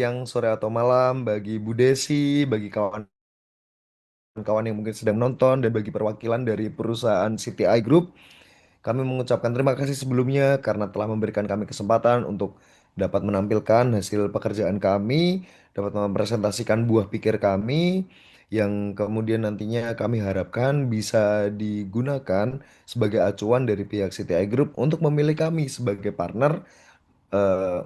Siang, sore atau malam bagi Bu Desi, bagi kawan-kawan yang mungkin sedang menonton, dan bagi perwakilan dari perusahaan CTI Group. Kami mengucapkan terima kasih sebelumnya karena telah memberikan kami kesempatan untuk dapat menampilkan hasil pekerjaan kami, dapat mempresentasikan buah pikir kami, yang kemudian nantinya kami harapkan bisa digunakan sebagai acuan dari pihak CTI Group untuk memilih kami sebagai partner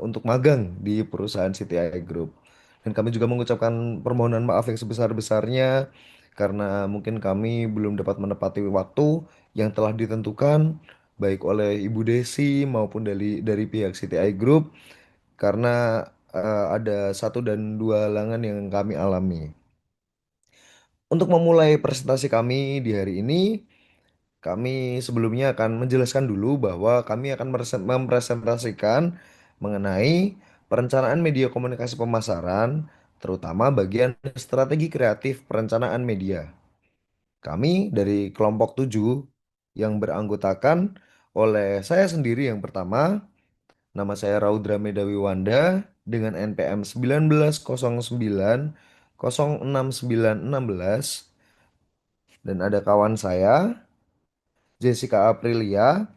untuk magang di perusahaan CTI Group. Dan kami juga mengucapkan permohonan maaf yang sebesar-besarnya karena mungkin kami belum dapat menepati waktu yang telah ditentukan baik oleh Ibu Desi maupun dari pihak CTI Group karena ada satu dan dua halangan yang kami alami. Untuk memulai presentasi kami di hari ini, kami sebelumnya akan menjelaskan dulu bahwa kami akan mempresentasikan mengenai perencanaan media komunikasi pemasaran, terutama bagian strategi kreatif perencanaan media. Kami dari kelompok 7 yang beranggotakan oleh saya sendiri yang pertama, nama saya Raudra Medawi Wanda dengan NPM 1909 069161 dan ada kawan saya Jessica Aprilia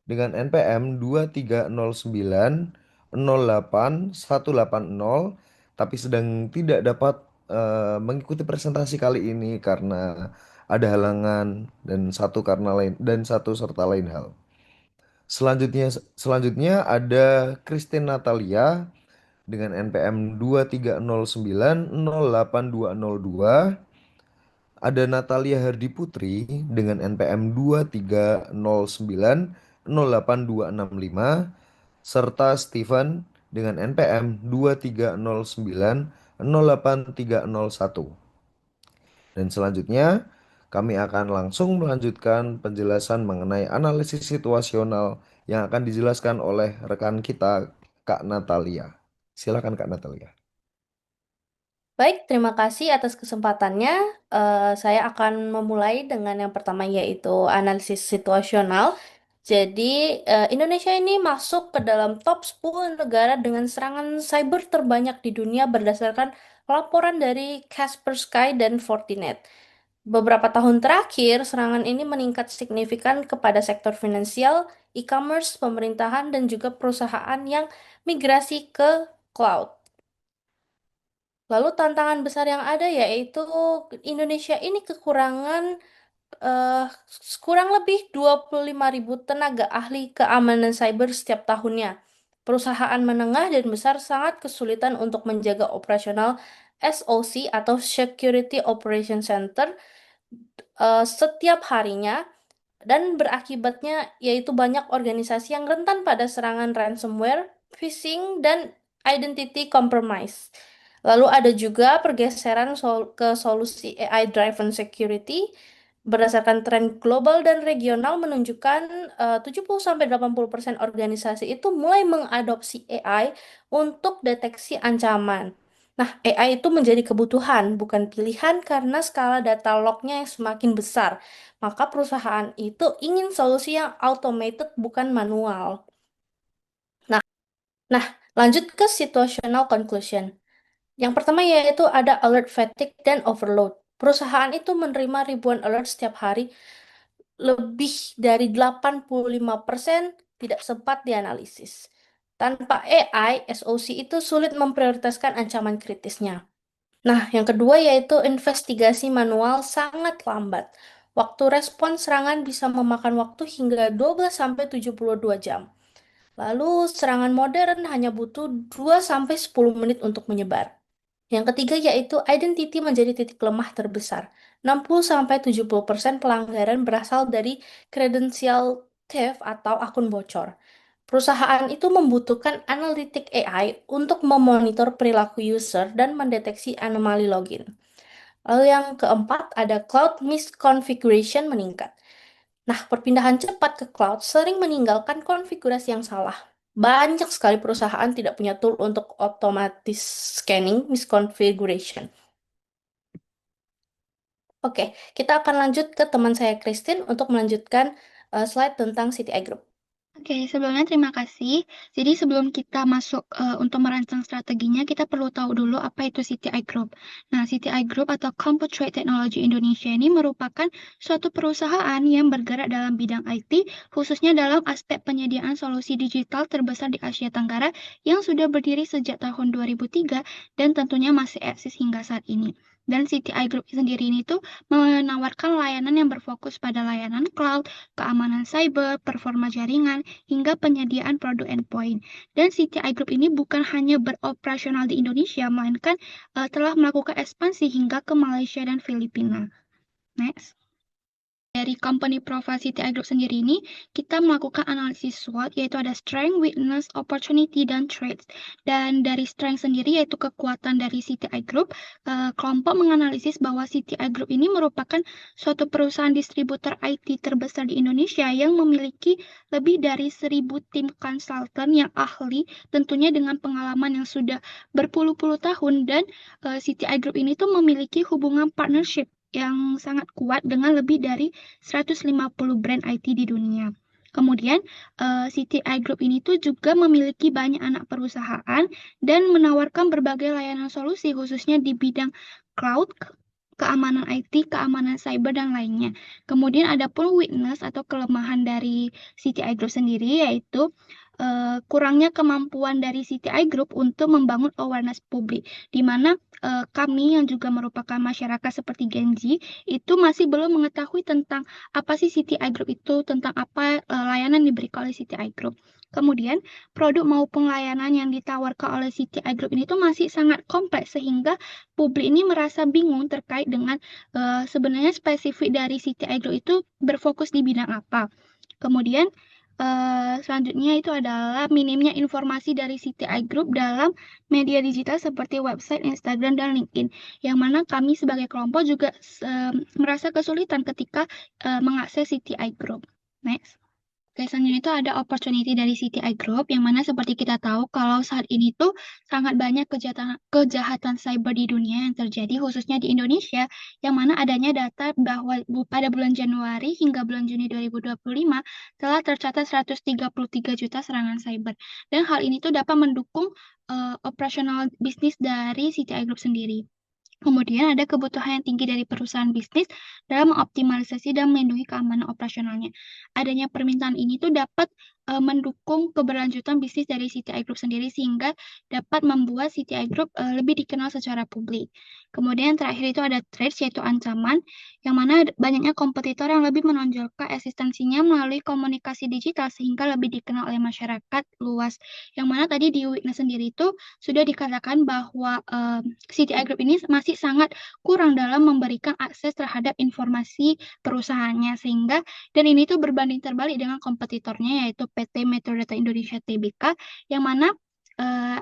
dengan NPM 2309 08 180 tapi sedang tidak dapat mengikuti presentasi kali ini karena ada halangan dan satu serta lain hal. Selanjutnya ada Christine Natalia dengan NPM 2309 08 2202. Ada Natalia Hardi Putri dengan NPM 2309 08 265 serta Steven dengan NPM 2309 08 301. Dan selanjutnya kami akan langsung melanjutkan penjelasan mengenai analisis situasional yang akan dijelaskan oleh rekan kita Kak Natalia. Silakan Kak Natalia. Baik, terima kasih atas kesempatannya. Saya akan memulai dengan yang pertama yaitu analisis situasional. Jadi, Indonesia ini masuk ke dalam top 10 negara dengan serangan cyber terbanyak di dunia berdasarkan laporan dari Kaspersky dan Fortinet. Beberapa tahun terakhir, serangan ini meningkat signifikan kepada sektor finansial, e-commerce, pemerintahan, dan juga perusahaan yang migrasi ke cloud. Lalu tantangan besar yang ada yaitu Indonesia ini kekurangan eh, kurang lebih 25.000 tenaga ahli keamanan cyber setiap tahunnya. Perusahaan menengah dan besar sangat kesulitan untuk menjaga operasional SOC atau Security Operation Center setiap harinya dan berakibatnya yaitu banyak organisasi yang rentan pada serangan ransomware, phishing, dan identity compromise. Lalu ada juga pergeseran ke solusi AI driven security berdasarkan tren global dan regional menunjukkan 70-80% organisasi itu mulai mengadopsi AI untuk deteksi ancaman. Nah, AI itu menjadi kebutuhan, bukan pilihan karena skala data lognya yang semakin besar. Maka perusahaan itu ingin solusi yang automated bukan manual. Nah, nah, lanjut ke situational conclusion. Yang pertama yaitu ada alert fatigue dan overload. Perusahaan itu menerima ribuan alert setiap hari, lebih dari 85% tidak sempat dianalisis. Tanpa AI, SOC itu sulit memprioritaskan ancaman kritisnya. Nah, yang kedua yaitu investigasi manual sangat lambat. Waktu respon serangan bisa memakan waktu hingga 12-72 jam. Lalu, serangan modern hanya butuh 2-10 menit untuk menyebar. Yang ketiga yaitu identity menjadi titik lemah terbesar. 60-70% pelanggaran berasal dari credential theft atau akun bocor. Perusahaan itu membutuhkan analitik AI untuk memonitor perilaku user dan mendeteksi anomali login. Lalu yang keempat ada cloud misconfiguration meningkat. Nah, perpindahan cepat ke cloud sering meninggalkan konfigurasi yang salah. Banyak sekali perusahaan tidak punya tool untuk otomatis scanning misconfiguration. Oke, kita akan lanjut ke teman saya Christine untuk melanjutkan slide tentang CTI Group. Oke, sebelumnya terima kasih. Jadi sebelum kita masuk untuk merancang strateginya, kita perlu tahu dulu apa itu CTI Group. Nah, CTI Group atau Computerate Technology Indonesia ini merupakan suatu perusahaan yang bergerak dalam bidang IT, khususnya dalam aspek penyediaan solusi digital terbesar di Asia Tenggara yang sudah berdiri sejak tahun 2003 dan tentunya masih eksis hingga saat ini. Dan CTI Group sendiri ini tuh menawarkan layanan yang berfokus pada layanan cloud, keamanan cyber, performa jaringan, hingga penyediaan produk endpoint. Dan CTI Group ini bukan hanya beroperasional di Indonesia, melainkan telah melakukan ekspansi hingga ke Malaysia dan Filipina. Next. Dari company profile CTI Group sendiri ini, kita melakukan analisis SWOT, yaitu ada strength, weakness, opportunity, dan traits. Dan dari strength sendiri, yaitu kekuatan dari CTI Group, kelompok menganalisis bahwa CTI Group ini merupakan suatu perusahaan distributor IT terbesar di Indonesia yang memiliki lebih dari 1.000 tim konsultan yang ahli, tentunya dengan pengalaman yang sudah berpuluh-puluh tahun, dan CTI Group ini tuh memiliki hubungan partnership yang sangat kuat dengan lebih dari 150 brand IT di dunia. Kemudian, CTI Group ini tuh juga memiliki banyak anak perusahaan dan menawarkan berbagai layanan solusi khususnya di bidang cloud, keamanan IT, keamanan cyber, dan lainnya. Kemudian ada pun weakness atau kelemahan dari CTI Group sendiri, yaitu kurangnya kemampuan dari CTI Group untuk membangun awareness publik, di mana kami yang juga merupakan masyarakat seperti Gen Z itu masih belum mengetahui tentang apa sih CTI Group itu, tentang apa layanan diberikan oleh CTI Group. Kemudian, produk maupun layanan yang ditawarkan oleh CTI Group ini tuh masih sangat kompleks sehingga publik ini merasa bingung terkait dengan sebenarnya spesifik dari CTI Group itu berfokus di bidang apa. Kemudian, selanjutnya itu adalah minimnya informasi dari CTI Group dalam media digital seperti website, Instagram, dan LinkedIn, yang mana kami sebagai kelompok juga merasa kesulitan ketika mengakses CTI Group. Next. Oke, selanjutnya itu ada opportunity dari CTI Group, yang mana seperti kita tahu kalau saat ini tuh sangat banyak kejahatan cyber di dunia yang terjadi, khususnya di Indonesia, yang mana adanya data bahwa pada bulan Januari hingga bulan Juni 2025 telah tercatat 133 juta serangan cyber. Dan hal ini tuh dapat mendukung operasional bisnis dari CTI Group sendiri. Kemudian ada kebutuhan yang tinggi dari perusahaan bisnis dalam mengoptimalisasi dan melindungi keamanan operasionalnya. Adanya permintaan ini tuh dapat mendukung keberlanjutan bisnis dari CTI Group sendiri sehingga dapat membuat CTI Group lebih dikenal secara publik. Kemudian terakhir itu ada threats, yaitu ancaman, yang mana banyaknya kompetitor yang lebih menonjolkan eksistensinya melalui komunikasi digital sehingga lebih dikenal oleh masyarakat luas. Yang mana tadi di Weakness sendiri itu sudah dikatakan bahwa CTI Group ini masih sangat kurang dalam memberikan akses terhadap informasi perusahaannya sehingga, dan ini tuh berbanding terbalik dengan kompetitornya yaitu PT Metro Data Indonesia Tbk, yang mana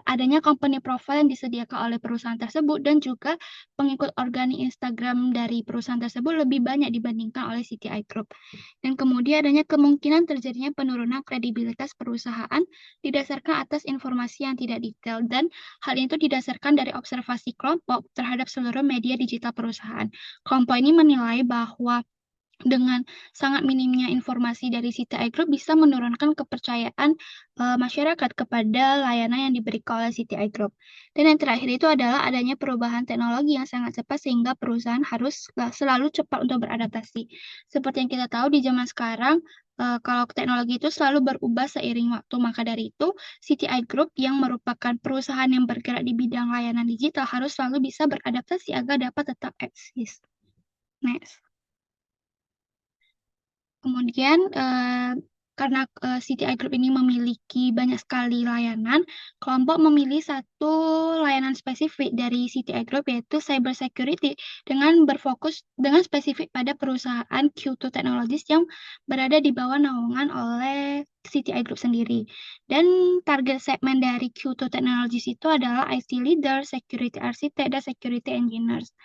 adanya company profile yang disediakan oleh perusahaan tersebut dan juga pengikut organik Instagram dari perusahaan tersebut lebih banyak dibandingkan oleh CTI Group. Dan kemudian adanya kemungkinan terjadinya penurunan kredibilitas perusahaan didasarkan atas informasi yang tidak detail, dan hal itu didasarkan dari observasi kelompok terhadap seluruh media digital perusahaan. Kelompok ini menilai bahwa dengan sangat minimnya informasi dari CTI Group bisa menurunkan kepercayaan masyarakat kepada layanan yang diberikan oleh CTI Group. Dan yang terakhir itu adalah adanya perubahan teknologi yang sangat cepat sehingga perusahaan harus selalu cepat untuk beradaptasi. Seperti yang kita tahu di zaman sekarang, kalau teknologi itu selalu berubah seiring waktu, maka dari itu CTI Group yang merupakan perusahaan yang bergerak di bidang layanan digital harus selalu bisa beradaptasi agar dapat tetap eksis. Next. Kemudian, karena CTI Group ini memiliki banyak sekali layanan, kelompok memilih satu layanan spesifik dari CTI Group, yaitu cyber security, dengan berfokus dengan spesifik pada perusahaan Q2 Technologies yang berada di bawah naungan oleh CTI Group sendiri. Dan target segmen dari Q2 Technologies itu adalah IT leader, security architect, dan security engineers.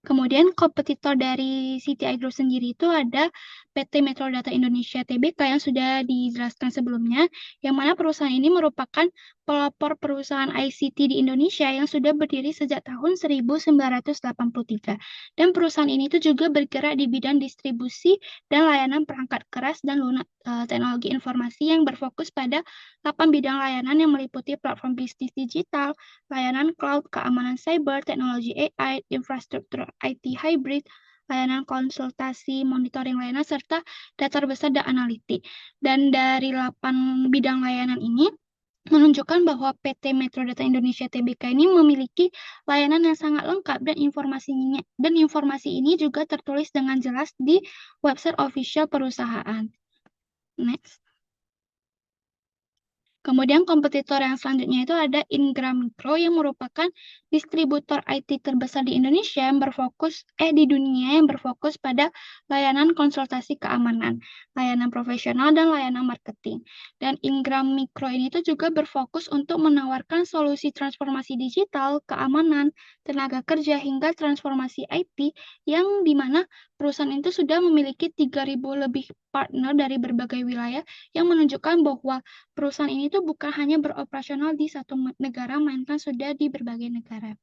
Kemudian kompetitor dari CTI Group sendiri itu ada PT Metro Data Indonesia Tbk yang sudah dijelaskan sebelumnya, yang mana perusahaan ini merupakan pelopor perusahaan ICT di Indonesia yang sudah berdiri sejak tahun 1983. Dan perusahaan ini tuh juga bergerak di bidang distribusi dan layanan perangkat keras dan lunak teknologi informasi yang berfokus pada 8 bidang layanan yang meliputi platform bisnis digital, layanan cloud, keamanan cyber, teknologi AI, infrastruktur IT hybrid, layanan konsultasi, monitoring layanan, serta data besar dan analitik. Dan dari 8 bidang layanan ini, menunjukkan bahwa PT Metro Data Indonesia Tbk ini memiliki layanan yang sangat lengkap dan informasi ini juga tertulis dengan jelas di website official perusahaan. Next. Kemudian kompetitor yang selanjutnya itu ada Ingram Micro yang merupakan distributor IT terbesar di Indonesia yang di dunia yang berfokus pada layanan konsultasi keamanan, layanan profesional dan layanan marketing. Dan Ingram Micro ini tuh juga berfokus untuk menawarkan solusi transformasi digital, keamanan, tenaga kerja hingga transformasi IT yang dimana perusahaan itu sudah memiliki 3.000 lebih partner dari berbagai wilayah yang menunjukkan bahwa perusahaan ini tuh bukan hanya beroperasional di satu negara, melainkan sudah di berbagai negara.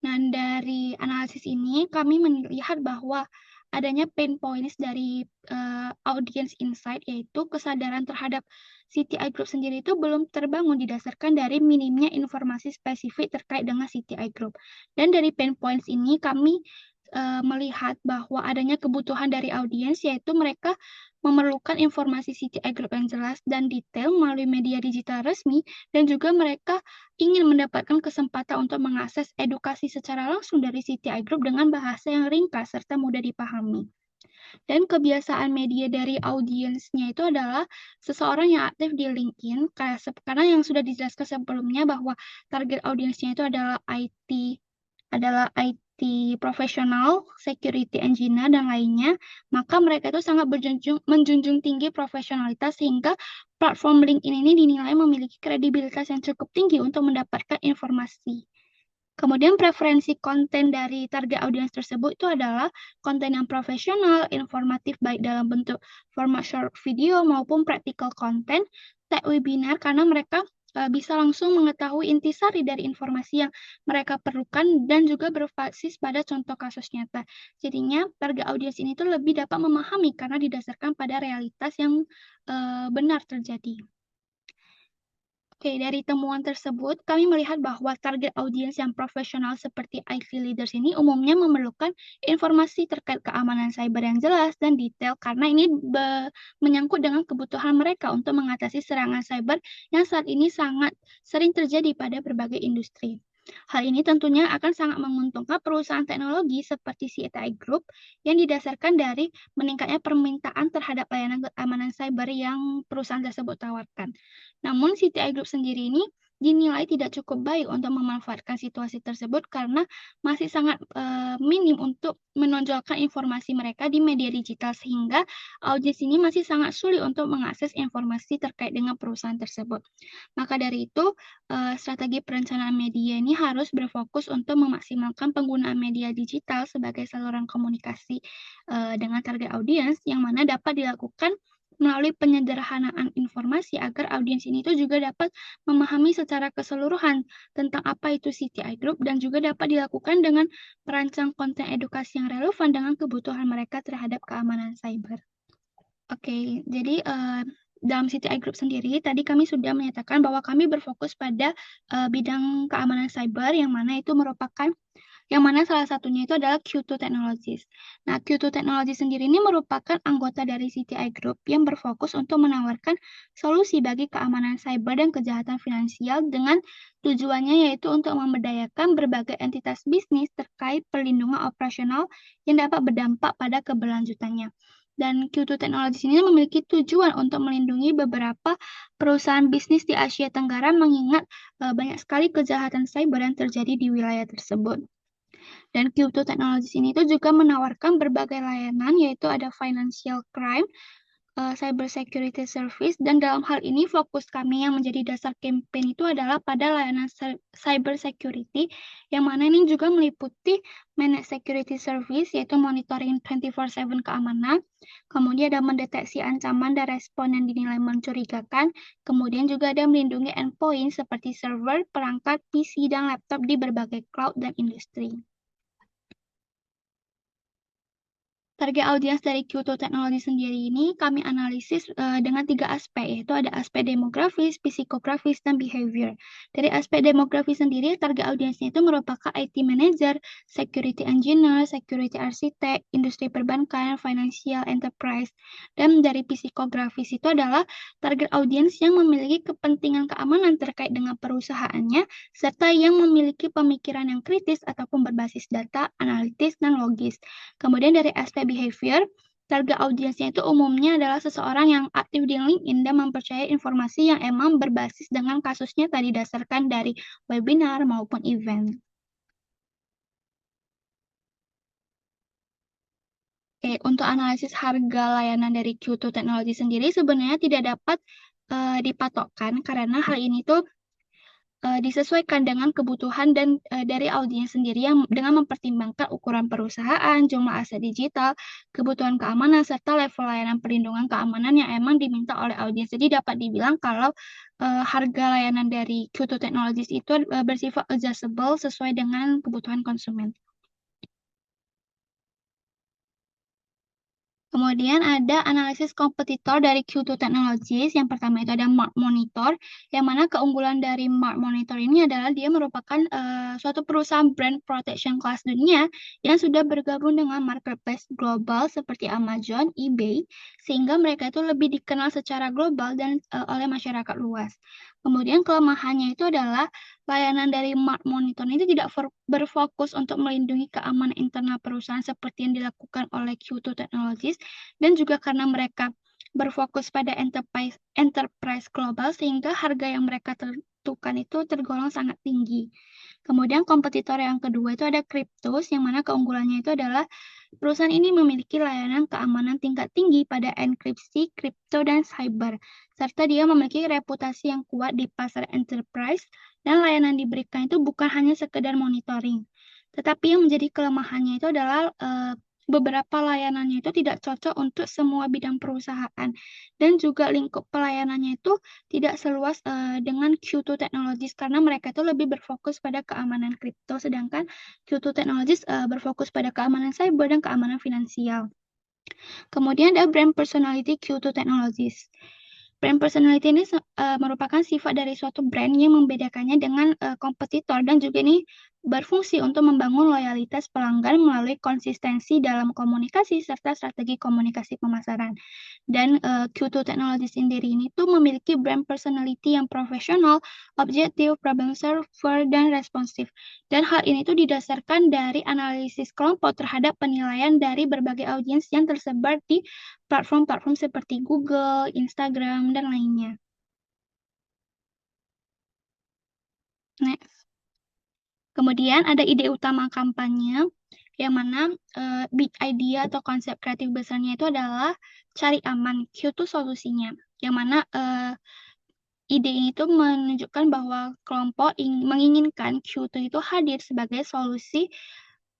Nah, dari analisis ini kami melihat bahwa adanya pain points dari audience insight, yaitu kesadaran terhadap CTI Group sendiri itu belum terbangun didasarkan dari minimnya informasi spesifik terkait dengan CTI Group. Dan dari pain points ini kami melihat bahwa adanya kebutuhan dari audiens, yaitu mereka memerlukan informasi CTI Group yang jelas dan detail melalui media digital resmi, dan juga mereka ingin mendapatkan kesempatan untuk mengakses edukasi secara langsung dari CTI Group dengan bahasa yang ringkas serta mudah dipahami. Dan kebiasaan media dari audiensnya itu adalah seseorang yang aktif di LinkedIn, karena yang sudah dijelaskan sebelumnya bahwa target audiensnya itu adalah IT profesional, security engineer, dan lainnya, maka mereka itu sangat menjunjung tinggi profesionalitas sehingga platform LinkedIn ini dinilai memiliki kredibilitas yang cukup tinggi untuk mendapatkan informasi. Kemudian preferensi konten dari target audiens tersebut itu adalah konten yang profesional, informatif baik dalam bentuk format short video maupun practical content, tag webinar karena mereka bisa langsung mengetahui intisari dari informasi yang mereka perlukan dan juga berbasis pada contoh kasus nyata. Jadinya target audiens ini tuh lebih dapat memahami karena didasarkan pada realitas yang benar terjadi. Oke, dari temuan tersebut, kami melihat bahwa target audiens yang profesional seperti IT leaders ini umumnya memerlukan informasi terkait keamanan cyber yang jelas dan detail karena ini menyangkut dengan kebutuhan mereka untuk mengatasi serangan cyber yang saat ini sangat sering terjadi pada berbagai industri. Hal ini tentunya akan sangat menguntungkan perusahaan teknologi seperti CTI Group yang didasarkan dari meningkatnya permintaan terhadap layanan keamanan cyber yang perusahaan tersebut tawarkan. Namun CTI Group sendiri ini dinilai tidak cukup baik untuk memanfaatkan situasi tersebut karena masih sangat minim untuk menonjolkan informasi mereka di media digital sehingga audiens ini masih sangat sulit untuk mengakses informasi terkait dengan perusahaan tersebut. Maka dari itu, strategi perencanaan media ini harus berfokus untuk memaksimalkan penggunaan media digital sebagai saluran komunikasi dengan target audiens yang mana dapat dilakukan melalui penyederhanaan informasi agar audiens ini tuh juga dapat memahami secara keseluruhan tentang apa itu CTI Group dan juga dapat dilakukan dengan merancang konten edukasi yang relevan dengan kebutuhan mereka terhadap keamanan cyber. Oke, jadi dalam CTI Group sendiri, tadi kami sudah menyatakan bahwa kami berfokus pada bidang keamanan cyber yang mana salah satunya itu adalah Q2 Technologies. Nah, Q2 Technologies sendiri ini merupakan anggota dari CTI Group yang berfokus untuk menawarkan solusi bagi keamanan cyber dan kejahatan finansial dengan tujuannya yaitu untuk memberdayakan berbagai entitas bisnis terkait perlindungan operasional yang dapat berdampak pada keberlanjutannya. Dan Q2 Technologies ini memiliki tujuan untuk melindungi beberapa perusahaan bisnis di Asia Tenggara mengingat banyak sekali kejahatan cyber yang terjadi di wilayah tersebut. Dan Q2 Technologies ini tuh juga menawarkan berbagai layanan, yaitu ada financial crime, Cyber Security Service, dan dalam hal ini fokus kami yang menjadi dasar campaign itu adalah pada layanan cyber security, yang mana ini juga meliputi Managed Security Service, yaitu monitoring 24/7 keamanan, kemudian ada mendeteksi ancaman dan respon yang dinilai mencurigakan, kemudian juga ada melindungi endpoint seperti server, perangkat, PC, dan laptop di berbagai cloud dan industri. Target audiens dari Kyoto Technology sendiri ini kami analisis dengan 3 aspek, yaitu ada aspek demografis, psikografis, dan behavior. Dari aspek demografis sendiri, target audiensnya itu merupakan IT manager, security engineer, security architect, industri perbankan, financial enterprise. Dan dari psikografis itu adalah target audiens yang memiliki kepentingan keamanan terkait dengan perusahaannya, serta yang memiliki pemikiran yang kritis ataupun berbasis data, analitis, dan logis. Kemudian dari aspek behavior, target audiensnya itu umumnya adalah seseorang yang aktif di LinkedIn dan mempercayai informasi yang emang berbasis dengan kasusnya tadi didasarkan dari webinar maupun event. Oke, untuk analisis harga layanan dari Kyoto Technology sendiri sebenarnya tidak dapat dipatokkan karena hal ini tuh disesuaikan dengan kebutuhan dan dari audiens sendiri yang dengan mempertimbangkan ukuran perusahaan, jumlah aset digital, kebutuhan keamanan, serta level layanan perlindungan keamanan yang emang diminta oleh audiens. Jadi dapat dibilang kalau harga layanan dari Kyoto Technologies itu bersifat adjustable sesuai dengan kebutuhan konsumen. Kemudian ada analisis kompetitor dari Kyoto Technologies. Yang pertama itu ada Mark Monitor, yang mana keunggulan dari Mark Monitor ini adalah dia merupakan suatu perusahaan brand protection kelas dunia yang sudah bergabung dengan marketplace global seperti Amazon, eBay, sehingga mereka itu lebih dikenal secara global dan oleh masyarakat luas. Kemudian kelemahannya itu adalah layanan dari Mark Monitor itu tidak berfokus untuk melindungi keamanan internal perusahaan seperti yang dilakukan oleh Kyoto Technologies, dan juga karena mereka berfokus pada enterprise global sehingga harga yang mereka tentukan itu tergolong sangat tinggi. Kemudian kompetitor yang kedua itu ada Cryptos, yang mana keunggulannya itu adalah perusahaan ini memiliki layanan keamanan tingkat tinggi pada enkripsi, kripto, dan cyber, serta dia memiliki reputasi yang kuat di pasar enterprise, dan layanan diberikan itu bukan hanya sekedar monitoring. Tetapi yang menjadi kelemahannya itu adalah beberapa layanannya itu tidak cocok untuk semua bidang perusahaan, dan juga lingkup pelayanannya itu tidak seluas dengan Kyoto Technologies karena mereka itu lebih berfokus pada keamanan kripto, sedangkan Kyoto Technologies berfokus pada keamanan cyber dan keamanan finansial. Kemudian ada brand personality Kyoto Technologies. Brand personality ini merupakan sifat dari suatu brand yang membedakannya dengan kompetitor, dan juga ini berfungsi untuk membangun loyalitas pelanggan melalui konsistensi dalam komunikasi serta strategi komunikasi pemasaran. Dan Kyoto Technology sendiri ini tuh memiliki brand personality yang profesional, objektif, problem solver, dan responsif. Dan hal ini tuh didasarkan dari analisis kelompok terhadap penilaian dari berbagai audiens yang tersebar di platform-platform seperti Google, Instagram, dan lainnya. Next. Kemudian ada ide utama kampanye, yang mana big idea atau konsep kreatif besarnya itu adalah cari aman, Kyoto solusinya. Yang mana ide ini tuh menunjukkan bahwa kelompok menginginkan Kyoto itu hadir sebagai solusi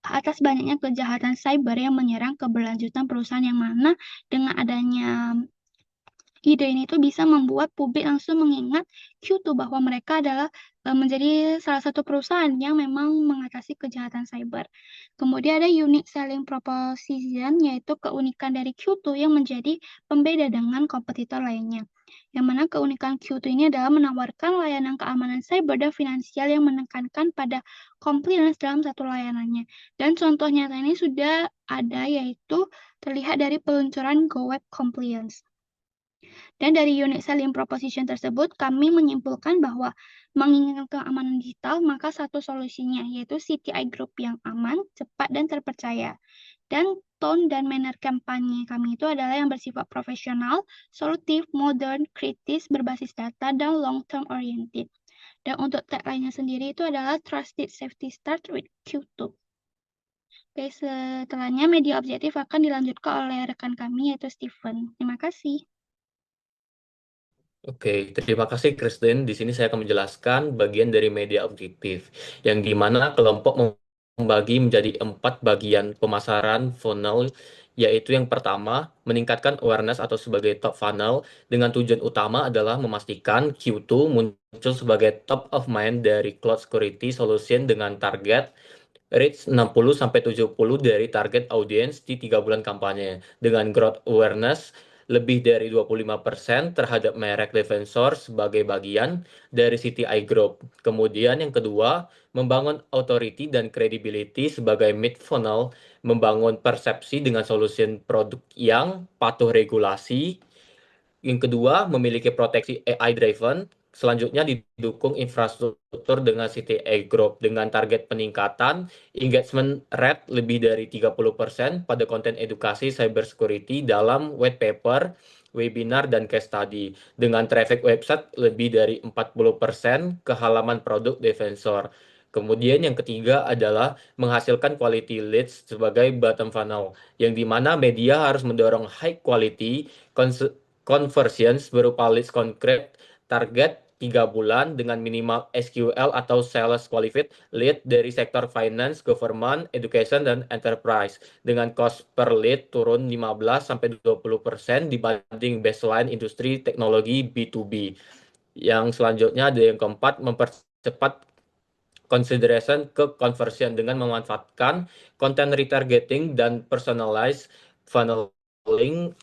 atas banyaknya kejahatan cyber yang menyerang keberlanjutan perusahaan, yang mana dengan adanya ide ini tuh bisa membuat publik langsung mengingat Kyoto bahwa mereka adalah menjadi salah satu perusahaan yang memang mengatasi kejahatan cyber. Kemudian ada unique selling proposition, yaitu keunikan dari Kyoto yang menjadi pembeda dengan kompetitor lainnya. Yang mana keunikan Kyoto ini adalah menawarkan layanan keamanan cyber dan finansial yang menekankan pada compliance dalam satu layanannya. Dan contoh nyata ini sudah ada, yaitu terlihat dari peluncuran Go Web Compliance. Dan dari unique selling proposition tersebut, kami menyimpulkan bahwa menginginkan keamanan digital, maka satu solusinya yaitu CTI Group yang aman, cepat, dan terpercaya. Dan tone dan manner kampanye kami itu adalah yang bersifat profesional, solutif, modern, kritis, berbasis data, dan long-term oriented. Dan untuk tagline-nya sendiri itu adalah Trusted Safety Start with Q2. Oke, setelahnya media objektif akan dilanjutkan oleh rekan kami yaitu Steven. Terima kasih. Oke, terima kasih Kristen. Di sini saya akan menjelaskan bagian dari media objektif, yang di mana kelompok membagi menjadi 4 bagian pemasaran funnel, yaitu yang pertama, meningkatkan awareness atau sebagai top funnel, dengan tujuan utama adalah memastikan Q2 muncul sebagai top of mind dari cloud security solution dengan target reach 60-70 dari target audiens di 3 bulan kampanye dengan growth awareness lebih dari 25% terhadap merek Defensor sebagai bagian dari CTI Group. Kemudian yang kedua, membangun authority dan credibility sebagai mid funnel, membangun persepsi dengan solusi produk yang patuh regulasi. Yang kedua, memiliki proteksi AI driven. Selanjutnya didukung infrastruktur dengan CTA Group dengan target peningkatan engagement rate lebih dari 30% pada konten edukasi cybersecurity dalam white paper, webinar, dan case study. Dengan traffic website lebih dari 40% ke halaman produk Defensor. Kemudian yang ketiga adalah menghasilkan quality leads sebagai bottom funnel, yang dimana media harus mendorong high quality conversions berupa leads konkret target 3 bulan dengan minimal SQL atau sales qualified lead dari sektor finance, government, education, dan enterprise dengan cost per lead turun 15-20% dibanding baseline industri teknologi B2B. Yang selanjutnya ada yang keempat, mempercepat consideration ke conversion dengan memanfaatkan content retargeting dan personalized funneling.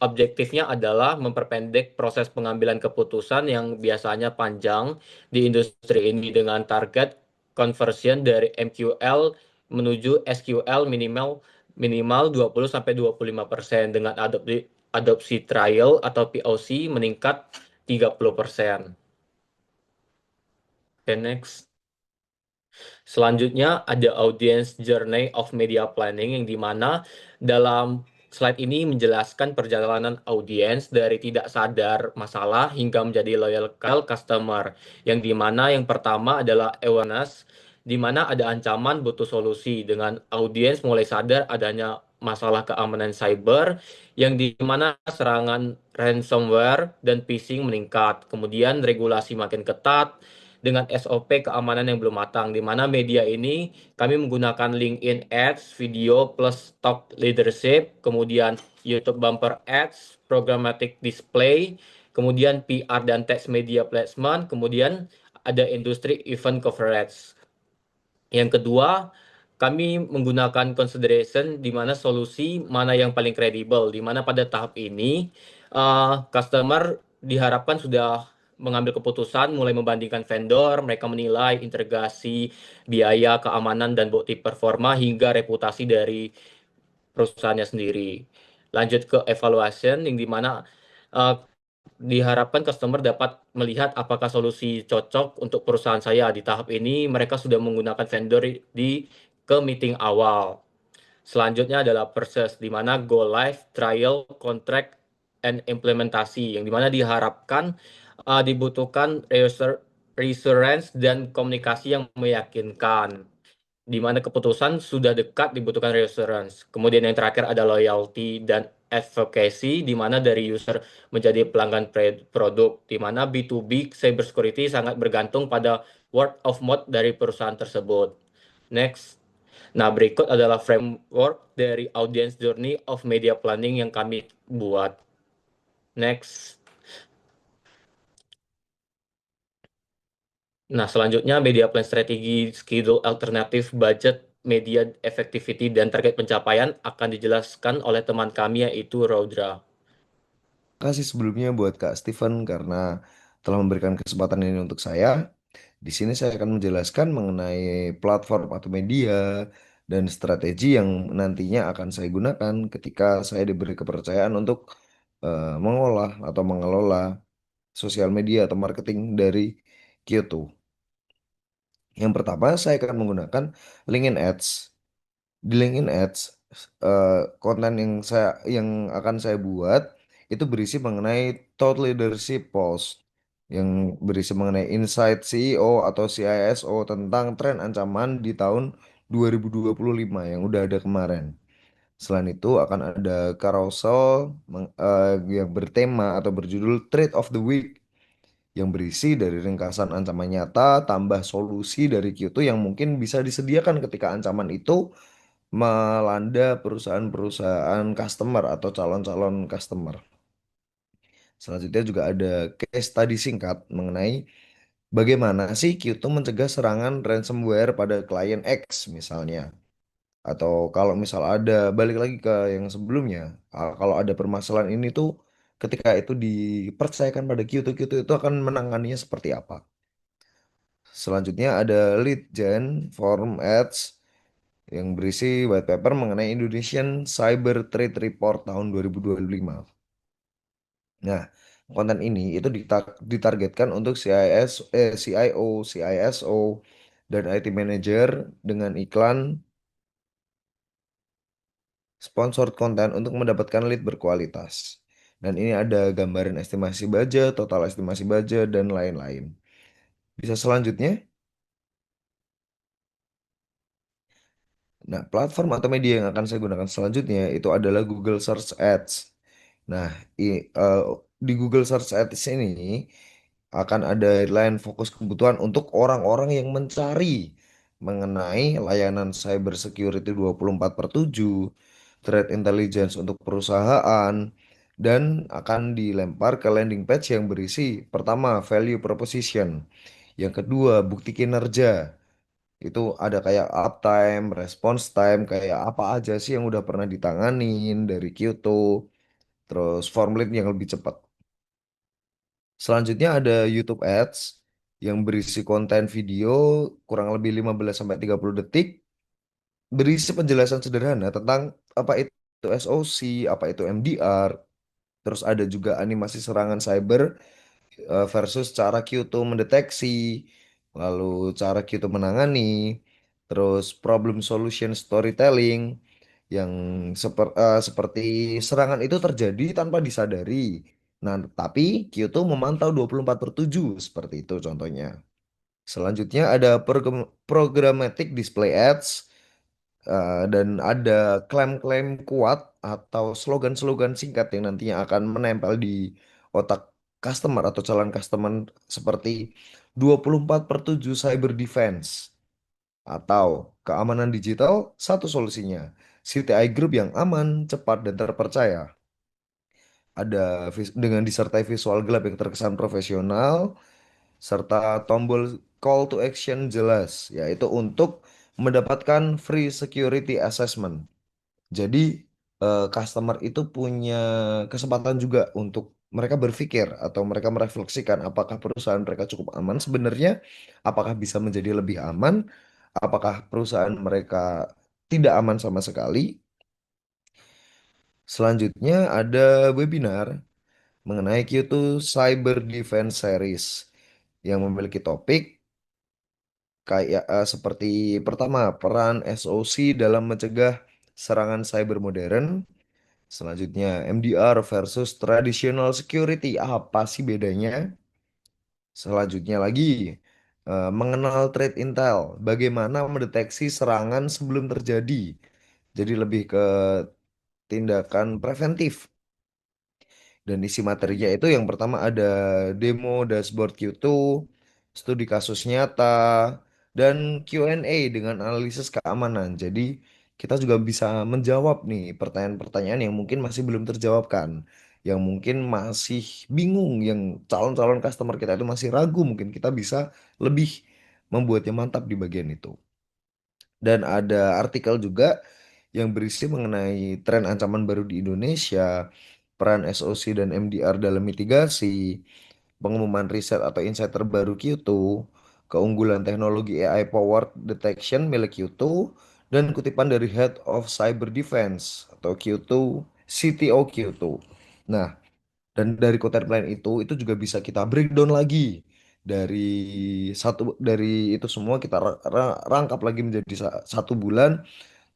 Objektifnya adalah memperpendek proses pengambilan keputusan yang biasanya panjang di industri ini dengan target conversion dari MQL menuju SQL minimal minimal 20-25% dengan adopsi trial atau POC meningkat 30%. Okay, next. Selanjutnya ada audience journey of media planning, yang dimana dalam slide ini menjelaskan perjalanan audiens dari tidak sadar masalah hingga menjadi loyal customer. Yang dimana yang pertama adalah awareness, di mana ada ancaman butuh solusi dengan audiens mulai sadar adanya masalah keamanan cyber, yang dimana serangan ransomware dan phishing meningkat. Kemudian regulasi makin ketat dengan SOP keamanan yang belum matang, di mana media ini kami menggunakan LinkedIn Ads, video plus stock leadership, kemudian YouTube bumper ads, programmatic display, kemudian PR dan text media placement, kemudian ada industri event coverage. Yang kedua, kami menggunakan consideration di mana solusi mana yang paling kredibel, di mana pada tahap ini customer diharapkan sudah mengambil keputusan mulai membandingkan vendor, mereka menilai integrasi, biaya, keamanan, dan bukti performa hingga reputasi dari perusahaannya sendiri. Lanjut ke evaluation, yang dimana uh, diharapkan customer dapat melihat apakah solusi cocok untuk perusahaan saya. Di tahap ini mereka sudah menggunakan vendor di ke meeting awal. Selanjutnya adalah purchase, di mana go live, trial, contract, and implementasi, yang dimana diharapkan dibutuhkan reassurance dan komunikasi yang meyakinkan, di mana keputusan sudah dekat dibutuhkan reassurance. Kemudian yang terakhir ada loyalty dan advocacy, di mana dari user menjadi pelanggan produk, di mana B2B cybersecurity sangat bergantung pada word of mouth dari perusahaan tersebut. Next. Nah, berikut adalah framework dari audience journey of media planning yang kami buat. Next. Nah, selanjutnya media plan strategi, schedule alternatif, budget, media effectivity, dan target pencapaian akan dijelaskan oleh teman kami yaitu Rodra. Terima kasih sebelumnya buat Kak Steven karena telah memberikan kesempatan ini untuk saya. Di sini saya akan menjelaskan mengenai platform atau media dan strategi yang nantinya akan saya gunakan ketika saya diberi kepercayaan untuk mengolah atau mengelola sosial media atau marketing dari Kyoto. Yang pertama, saya akan menggunakan LinkedIn Ads. Di LinkedIn Ads, konten yang akan saya buat itu berisi mengenai thought leadership post yang berisi mengenai insight CEO atau CISO tentang tren ancaman di tahun 2025 yang udah ada kemarin. Selain itu akan ada carousel yang bertema atau berjudul Trade of the Week yang berisi dari ringkasan ancaman nyata tambah solusi dari Kyoto yang mungkin bisa disediakan ketika ancaman itu melanda perusahaan-perusahaan customer atau calon-calon customer. Selanjutnya juga ada case study singkat mengenai bagaimana sih Kyoto mencegah serangan ransomware pada klien X misalnya. Atau kalau misal ada, balik lagi ke yang sebelumnya, kalau ada permasalahan ini tuh ketika itu dipercayakan pada Kyoto, Kyoto itu akan menanganinya seperti apa. Selanjutnya ada lead gen form ads yang berisi white paper mengenai Indonesian Cyber Threat Report tahun 2025. Nah, konten ini itu ditargetkan untuk CIO, CISO, dan IT manager dengan iklan sponsored konten untuk mendapatkan lead berkualitas. Dan ini ada gambaran estimasi budget, total estimasi budget, dan lain-lain. Bisa selanjutnya. Nah, platform atau media yang akan saya gunakan selanjutnya itu adalah Google Search Ads. Nah, di Google Search Ads ini akan ada headline fokus kebutuhan untuk orang-orang yang mencari mengenai layanan cyber security 24/7, threat intelligence untuk perusahaan, dan akan dilempar ke landing page yang berisi pertama value proposition, yang kedua bukti kinerja. Itu ada kayak uptime, response time, kayak apa aja sih yang udah pernah ditanganin dari Kyoto, terus form lead yang lebih cepat. Selanjutnya ada YouTube Ads yang berisi konten video kurang lebih 15 sampai 30 detik, berisi penjelasan sederhana tentang apa itu SOC, apa itu MDR, terus ada juga animasi serangan cyber versus cara Kyoto mendeteksi, lalu cara Kyoto menangani, terus problem solution storytelling yang seperti serangan itu terjadi tanpa disadari. Nah, tapi Kyoto memantau 24/7 seperti itu contohnya. Selanjutnya ada programmatic display ads dan ada klaim-klaim kuat atau slogan-slogan singkat yang nantinya akan menempel di otak customer atau calon customer seperti 24/7 cyber defense atau keamanan digital satu solusinya. CTI Group yang aman, cepat, dan terpercaya. Ada dengan disertai visual gelap yang terkesan profesional serta tombol call to action jelas, yaitu untuk mendapatkan free security assessment. Jadi customer itu punya kesempatan juga untuk mereka berpikir atau mereka merefleksikan apakah perusahaan mereka cukup aman sebenarnya, apakah bisa menjadi lebih aman, apakah perusahaan mereka tidak aman sama sekali. Selanjutnya ada webinar mengenai Q2 Cyber Defense Series yang memiliki topik kayak seperti pertama peran SOC dalam mencegah serangan cyber modern. Selanjutnya, MDR versus traditional security. Apa sih bedanya? Selanjutnya lagi, mengenal threat intel. Bagaimana mendeteksi serangan sebelum terjadi. Jadi lebih ke tindakan preventif. Dan isi materinya itu yang pertama ada demo dashboard Q2, studi kasus nyata, dan Q&A dengan analisis keamanan. Jadi kita juga bisa menjawab nih pertanyaan-pertanyaan yang mungkin masih belum terjawabkan. Yang mungkin masih bingung, yang calon-calon customer kita itu masih ragu, mungkin kita bisa lebih membuatnya mantap di bagian itu. Dan ada artikel juga yang berisi mengenai tren ancaman baru di Indonesia, peran SOC dan MDR dalam mitigasi, pengumuman riset atau insight terbaru Q2, keunggulan teknologi AI powered detection milik Q2, dan kutipan dari Head of Cyber Defense atau Q2, CTO Q2. Nah, dan dari konten plan itu juga bisa kita breakdown lagi dari dari itu semua kita rangkap lagi menjadi 1 bulan,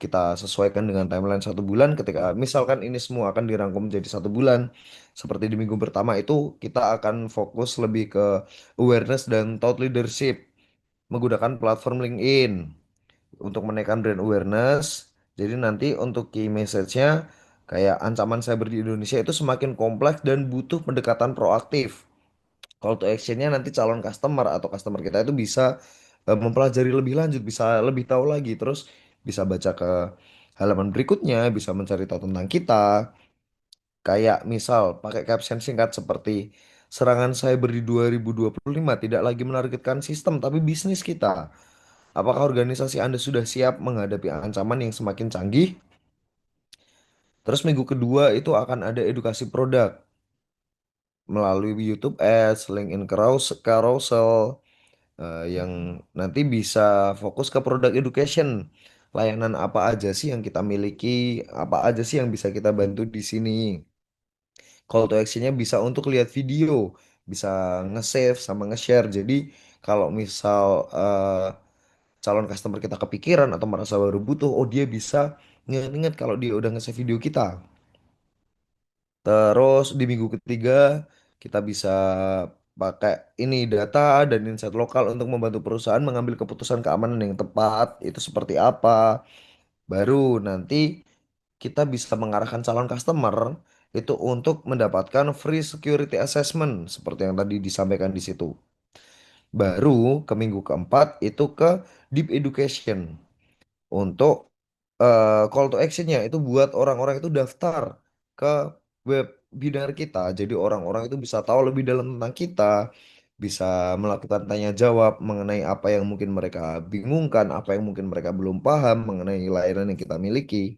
kita sesuaikan dengan timeline 1 bulan. Ketika misalkan ini semua akan dirangkum menjadi 1 bulan, seperti di minggu pertama itu kita akan fokus lebih ke awareness dan thought leadership menggunakan platform LinkedIn. untuk menaikkan brand awareness. Jadi nanti untuk key message-nya kayak ancaman cyber di Indonesia itu semakin kompleks dan butuh pendekatan proaktif. Call to action-nya nanti calon customer atau customer kita itu bisa mempelajari lebih lanjut, bisa lebih tahu lagi, terus bisa baca ke halaman berikutnya, bisa mencari tahu tentang kita. Kayak misal pakai caption singkat seperti serangan cyber di 2025 tidak lagi menargetkan sistem tapi bisnis kita. Apakah organisasi Anda sudah siap menghadapi ancaman yang semakin canggih? Terus minggu kedua itu akan ada edukasi produk melalui YouTube Ads, LinkedIn Carousel, yang nanti bisa fokus ke produk education. Layanan apa aja sih yang kita miliki, apa aja sih yang bisa kita bantu di sini. Call to actionnya bisa untuk lihat video, bisa nge-save sama nge-share. Jadi kalau misal calon customer kita kepikiran atau merasa baru butuh, oh dia bisa nginget-nginget kalau dia udah nge-save video kita. Terus di minggu ketiga kita bisa pakai ini data dan insight lokal untuk membantu perusahaan mengambil keputusan keamanan yang tepat. Itu seperti apa? Baru nanti kita bisa mengarahkan calon customer itu untuk mendapatkan free security assessment seperti yang tadi disampaikan di situ. Baru ke minggu keempat itu ke deep education untuk call to actionnya itu buat orang-orang itu daftar ke webinar kita. Jadi orang-orang itu bisa tahu lebih dalam tentang kita, bisa melakukan tanya jawab mengenai apa yang mungkin mereka bingungkan, apa yang mungkin mereka belum paham mengenai layanan yang kita miliki.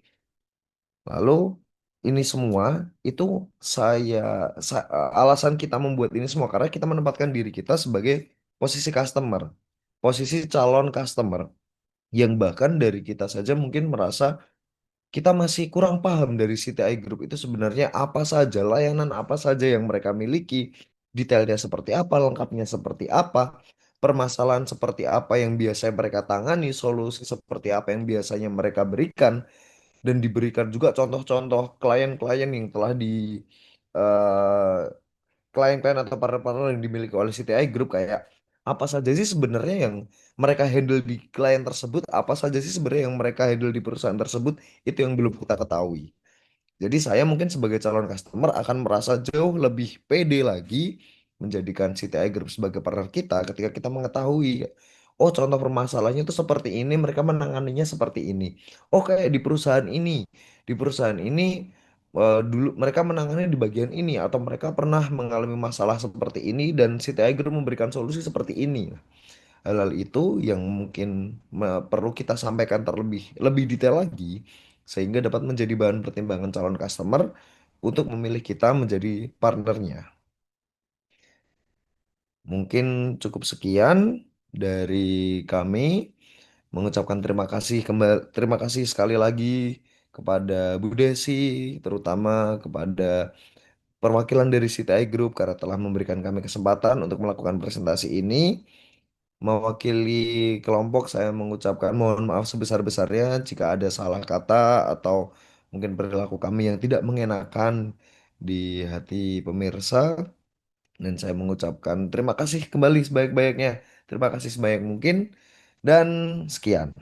Lalu ini semua itu saya, alasan kita membuat ini semua karena kita menempatkan diri kita sebagai posisi customer, posisi calon customer yang bahkan dari kita saja mungkin merasa kita masih kurang paham dari CTI Group itu sebenarnya apa saja, layanan apa saja yang mereka miliki, detailnya seperti apa, lengkapnya seperti apa, permasalahan seperti apa yang biasanya mereka tangani, solusi seperti apa yang biasanya mereka berikan, dan diberikan juga contoh-contoh klien-klien yang telah di eh, klien-klien atau partner-partner yang dimiliki oleh CTI Group kayak apa saja sih sebenarnya yang mereka handle di klien tersebut, apa saja sih sebenarnya yang mereka handle di perusahaan tersebut, itu yang belum kita ketahui. Jadi saya mungkin sebagai calon customer akan merasa jauh lebih pede lagi menjadikan CTI Group sebagai partner kita ketika kita mengetahui, oh contoh permasalahannya itu seperti ini, mereka menanganinya seperti ini. Oh kayak di perusahaan ini dulu mereka menangani di bagian ini atau mereka pernah mengalami masalah seperti ini dan CTI Group memberikan solusi seperti ini. Hal-hal itu yang mungkin perlu kita sampaikan terlebih lebih detail lagi sehingga dapat menjadi bahan pertimbangan calon customer untuk memilih kita menjadi partnernya. Mungkin cukup sekian dari kami. Mengucapkan terima kasih sekali lagi kepada Bu Desi, terutama kepada perwakilan dari CTI Group karena telah memberikan kami kesempatan untuk melakukan presentasi ini. Mewakili kelompok, saya mengucapkan mohon maaf sebesar-besarnya jika ada salah kata atau mungkin perilaku kami yang tidak mengenakan di hati pemirsa. Dan saya mengucapkan terima kasih kembali sebaik-baiknya. Terima kasih sebanyak mungkin. Dan sekian.